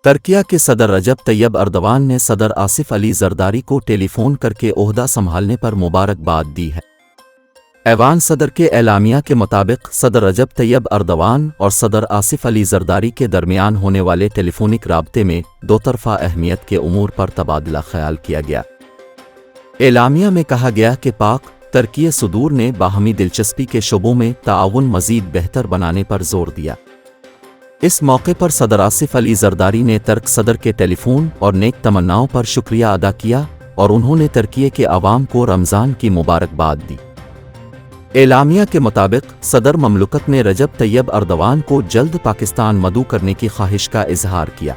तुर्किया के सदर रजब तैयब अर्दवान ने सदर आसिफ अली जरदारी को टेलीफोन करके ओहदा संभालने पर मुबारकबाद दी है। ऐवान सदर के एलामिया के मुताबिक सदर रजब तैयब अर्दवान और सदर आसिफ अली जरदारी के दरमियान होने वाले टेलीफोनिक राब्ते में दो तरफ़ा अहमियत के उमूर पर तबादला ख्याल किया गया। एलामिया में कहा गया कि पाक तुर्की सदूर ने बाहमी दिलचस्पी के शोबों में ताआवुन मज़ीद बेहतर बनाने पर जोर दिया। इस मौके पर सदर आसिफ अली जरदारी ने तुर्क सदर के टेलीफोन और नेक तमन्नाओं पर शुक्रिया अदा किया और उन्होंने तुर्की के अवाम को रमज़ान की मुबारकबाद दी। एलामिया के मुताबिक सदर ममलकत ने रजब तैयब अर्दवान को जल्द पाकिस्तान मदऊ करने की ख्वाहिश का इजहार किया।